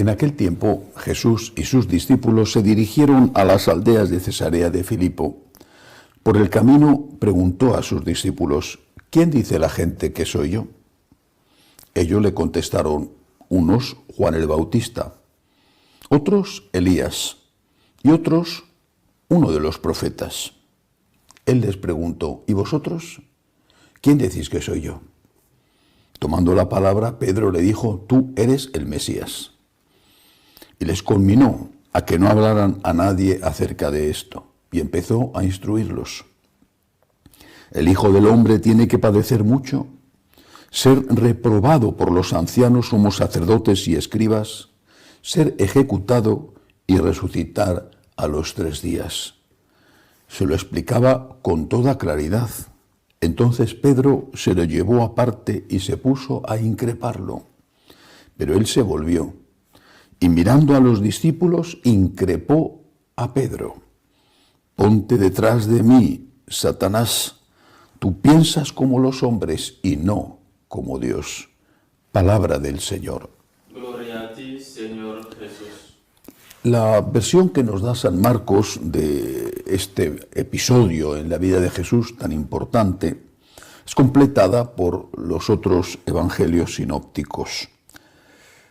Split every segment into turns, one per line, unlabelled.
En aquel tiempo Jesús y sus discípulos se dirigieron a las aldeas de Cesarea de Filipo. Por el camino preguntó a sus discípulos: ¿quién dice la gente que soy yo? Ellos le contestaron: unos Juan el Bautista, otros Elías y otros uno de los profetas. Él les preguntó: ¿y vosotros? ¿Quién decís que soy yo? Tomando la palabra, Pedro le dijo: tú eres el Mesías. Y les conminó a que no hablaran a nadie acerca de esto, y empezó a instruirlos. El Hijo del Hombre tiene que padecer mucho, ser reprobado por los ancianos sumos sacerdotes y escribas, ser ejecutado y resucitar a los 3 días. Se lo explicaba con toda claridad. Entonces Pedro se lo llevó aparte y se puso a increparlo. Pero él se volvió y, mirando a los discípulos, increpó a Pedro: ponte detrás de mí, Satanás. Tú piensas como los hombres y no como Dios. Palabra del Señor.
Gloria a ti, Señor Jesús.
La versión que nos da San Marcos de este episodio en la vida de Jesús tan importante es completada por los otros evangelios sinópticos.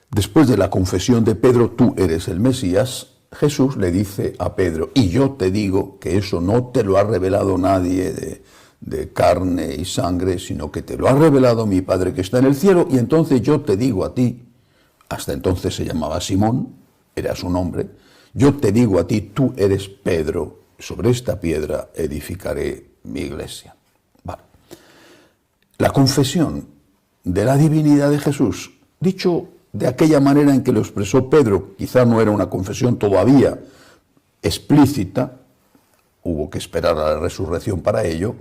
Después de la confesión de Pedro: tú eres el Mesías, Jesús le dice a Pedro: y yo te digo que eso no te lo ha revelado nadie de carne y sangre, sino que te lo ha revelado mi Padre que está en el cielo. Y entonces yo te digo a ti, hasta entonces se llamaba Simón, era su nombre, yo te digo a ti, tú eres Pedro, sobre esta piedra edificaré mi iglesia. Vale. La confesión de la divinidad de Jesús, dicho de aquella manera en que lo expresó Pedro, quizá no era una confesión todavía explícita, hubo que esperar a la resurrección para ello,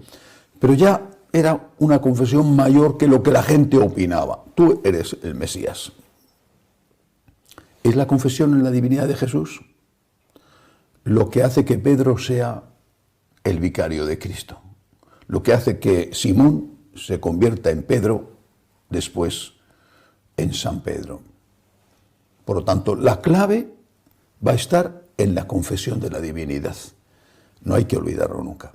pero ya era una confesión mayor que lo que la gente opinaba. Tú eres el Mesías. ¿Es la confesión en la divinidad de Jesús lo que hace que Pedro sea el vicario de Cristo? Lo que hace que Simón se convierta en Pedro, después en San Pedro. Por lo tanto, la clave va a estar en la confesión de la divinidad. No hay que olvidarlo nunca.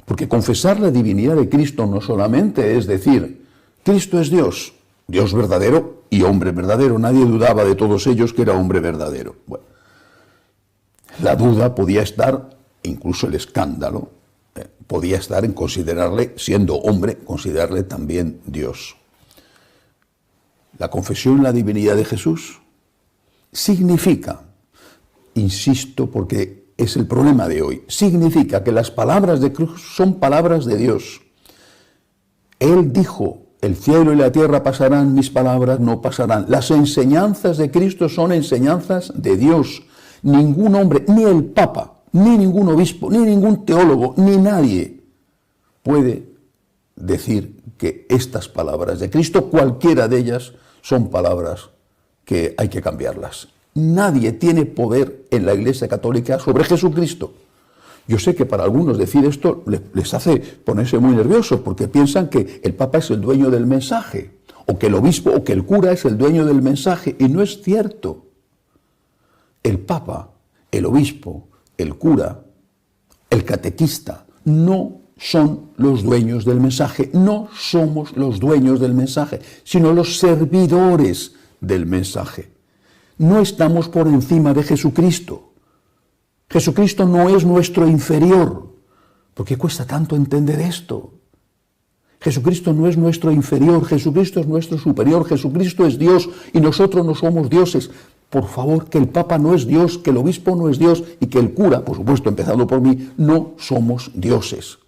Porque confesar la divinidad de Cristo no solamente es decir: Cristo es Dios, Dios verdadero y hombre verdadero. Nadie dudaba de todos ellos que era hombre verdadero. Bueno, la duda podía estar, incluso el escándalo, podía estar en considerarle, siendo hombre, considerarle también Dios. La confesión en la divinidad de Jesús significa, insisto porque es el problema de hoy, significa que las palabras de Cristo son palabras de Dios. Él dijo: el cielo y la tierra pasarán, mis palabras no pasarán. Las enseñanzas de Cristo son enseñanzas de Dios. Ningún hombre, ni el Papa, ni ningún obispo, ni ningún teólogo, ni nadie puede decir que estas palabras de Cristo, cualquiera de ellas, son palabras que hay que cambiarlas. Nadie tiene poder en la Iglesia Católica sobre Jesucristo. Yo sé que para algunos decir esto les hace ponerse muy nerviosos, porque piensan que el Papa es el dueño del mensaje, o que el obispo o que el cura es el dueño del mensaje, y no es cierto. El Papa, el obispo, el cura, el catequista, no son los dueños del mensaje. No somos los dueños del mensaje, sino los servidores del mensaje. No estamos por encima de Jesucristo. Jesucristo no es nuestro inferior. ¿Por qué cuesta tanto entender esto? Jesucristo no es nuestro inferior, Jesucristo es nuestro superior, Jesucristo es Dios y nosotros no somos dioses. Por favor, que el Papa no es Dios, que el obispo no es Dios y que el cura, por supuesto, empezando por mí, no somos dioses.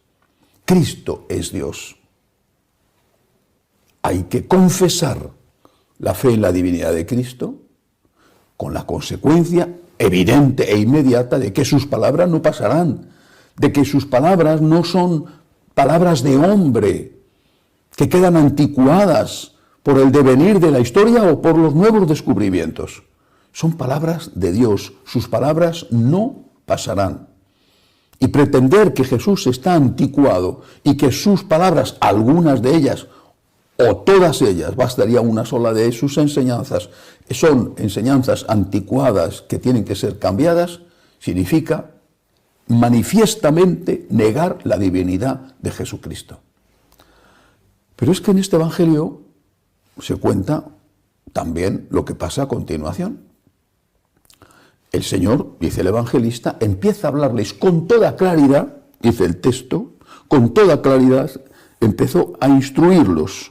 Cristo es Dios. Hay que confesar la fe en la divinidad de Cristo, con la consecuencia evidente e inmediata de que sus palabras no pasarán, de que sus palabras no son palabras de hombre, que quedan anticuadas por el devenir de la historia o por los nuevos descubrimientos. Son palabras de Dios, sus palabras no pasarán. Y pretender que Jesús está anticuado y que sus palabras, algunas de ellas, o todas ellas, bastaría una sola de sus enseñanzas, son enseñanzas anticuadas que tienen que ser cambiadas, significa manifiestamente negar la divinidad de Jesucristo. Pero es que en este Evangelio se cuenta también lo que pasa a continuación. El Señor, dice el evangelista, empieza a hablarles con toda claridad, dice el texto, con toda claridad empezó a instruirlos.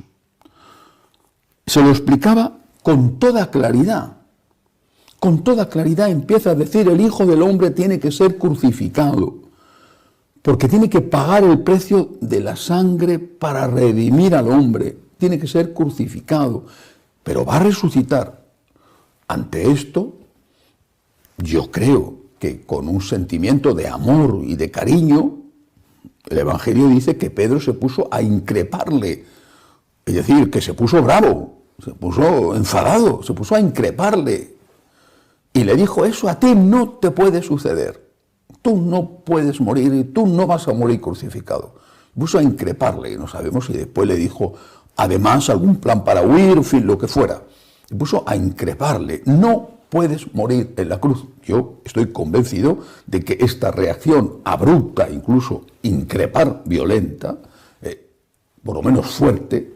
Se lo explicaba con toda claridad. Con toda claridad empieza a decir: el Hijo del Hombre tiene que ser crucificado, porque tiene que pagar el precio de la sangre para redimir al hombre. Tiene que ser crucificado, pero va a resucitar. Ante esto, yo creo que con un sentimiento de amor y de cariño, el Evangelio dice que Pedro se puso a increparle, es decir, que se puso bravo, se puso enfadado, se puso a increparle y le dijo: eso a ti no te puede suceder, tú no puedes morir y tú no vas a morir crucificado. Se puso a increparle y no sabemos si después le dijo además algún plan para huir, en fin, lo que fuera. Se puso a increparle: no puedes morir en la cruz. Yo estoy convencido de que esta reacción abrupta, incluso increpar, violenta, por lo menos fuerte,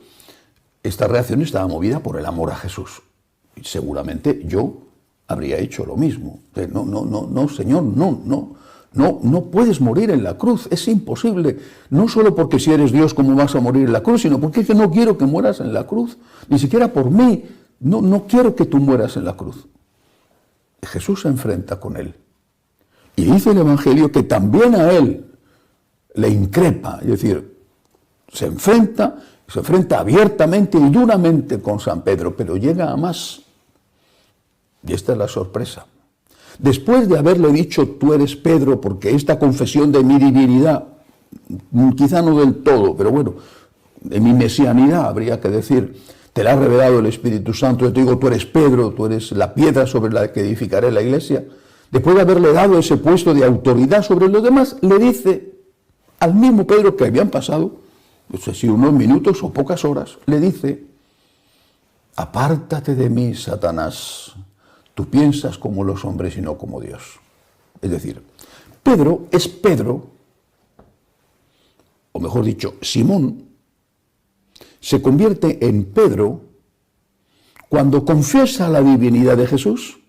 esta reacción estaba movida por el amor a Jesús. Y seguramente yo habría hecho lo mismo. No, Señor, no puedes morir en la cruz, es imposible. No solo porque si eres Dios, ¿cómo vas a morir en la cruz? Sino porque es que no quiero que mueras en la cruz, ni siquiera por mí. No quiero que tú mueras en la cruz. Jesús se enfrenta con él. Y dice el Evangelio que también a él le increpa, es decir, se enfrenta abiertamente y duramente con San Pedro, pero llega a más. Y esta es la sorpresa. Después de haberle dicho: tú eres Pedro, porque esta confesión de mi divinidad, quizá no del todo, pero bueno, de mi mesianidad habría que decir, te la ha revelado el Espíritu Santo, yo te digo: tú eres Pedro, tú eres la piedra sobre la que edificaré la iglesia. Después de haberle dado ese puesto de autoridad sobre los demás, le dice al mismo Pedro, que habían pasado, no sé si unos minutos o pocas horas, le dice: apártate de mí, Satanás, tú piensas como los hombres y no como Dios. Es decir, Pedro es Pedro, o mejor dicho, Simón, se convierte en Pedro cuando confiesa la divinidad de Jesús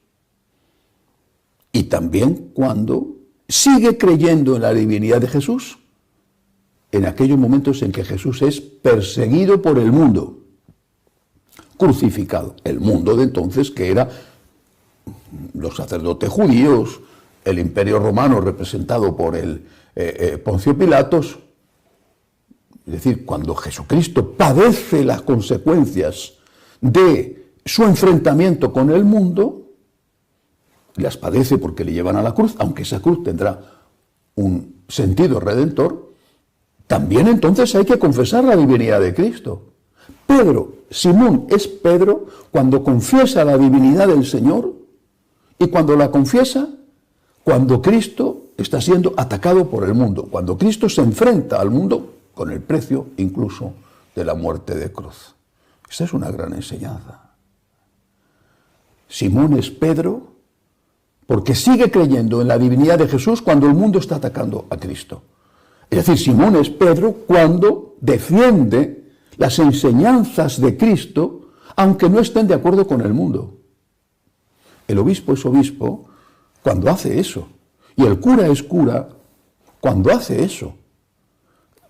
y también cuando sigue creyendo en la divinidad de Jesús en aquellos momentos en que Jesús es perseguido por el mundo, crucificado. El mundo de entonces, que era los sacerdotes judíos, el imperio romano representado por el Poncio Pilatos. Es decir, cuando Jesucristo padece las consecuencias de su enfrentamiento con el mundo, las padece porque le llevan a la cruz, aunque esa cruz tendrá un sentido redentor, también entonces hay que confesar la divinidad de Cristo. Pedro, Simón es Pedro cuando confiesa la divinidad del Señor y cuando la confiesa, cuando Cristo está siendo atacado por el mundo, cuando Cristo se enfrenta al mundo con el precio incluso de la muerte de cruz. Esta es una gran enseñanza. Simón es Pedro porque sigue creyendo en la divinidad de Jesús cuando el mundo está atacando a Cristo. Es decir, Simón es Pedro cuando defiende las enseñanzas de Cristo, aunque no estén de acuerdo con el mundo. El obispo es obispo cuando hace eso, y el cura es cura cuando hace eso.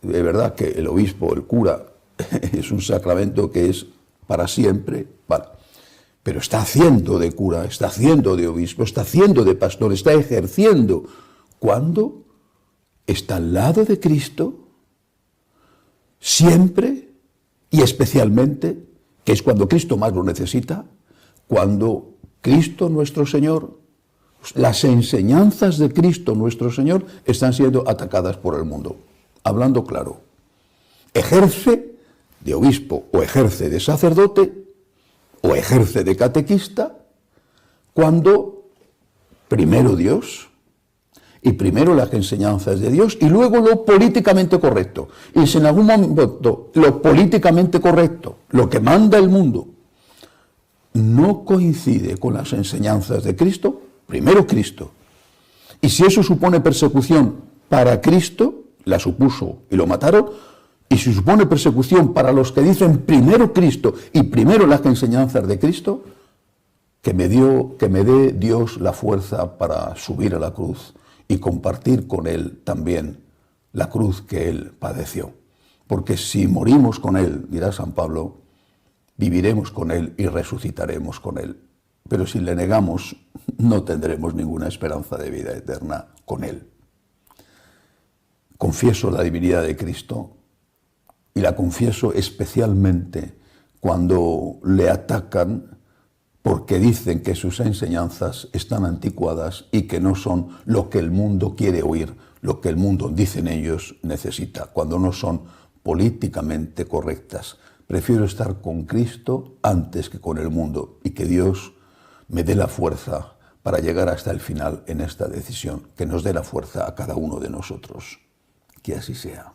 De verdad que el obispo, el cura, es un sacramento que es para siempre, vale. Pero está haciendo de cura, está haciendo de obispo, está haciendo de pastor, está ejerciendo cuando está al lado de Cristo, siempre y especialmente, que es cuando Cristo más lo necesita, cuando Cristo nuestro Señor, las enseñanzas de Cristo nuestro Señor están siendo atacadas por el mundo. Hablando claro, ejerce de obispo o ejerce de sacerdote o ejerce de catequista cuando primero Dios Y primero las enseñanzas de Dios y luego lo políticamente correcto. Y si en algún momento lo políticamente correcto, lo que manda el mundo, no coincide con las enseñanzas de Cristo, primero Cristo. Y si eso supone persecución para Cristo, la supuso y lo mataron, y si supone persecución para los que dicen primero Cristo y primero las enseñanzas de Cristo, que me dé Dios la fuerza para subir a la cruz y compartir con Él también la cruz que Él padeció. Porque si morimos con Él, dirá San Pablo, viviremos con Él y resucitaremos con Él. Pero si le negamos, no tendremos ninguna esperanza de vida eterna con Él. Confieso la divinidad de Cristo y la confieso especialmente cuando le atacan porque dicen que sus enseñanzas están anticuadas y que no son lo que el mundo quiere oír, lo que el mundo, dicen ellos, necesita, cuando no son políticamente correctas. Prefiero estar con Cristo antes que con el mundo y que Dios me dé la fuerza para llegar hasta el final en esta decisión, que nos dé la fuerza a cada uno de nosotros. Que así sea.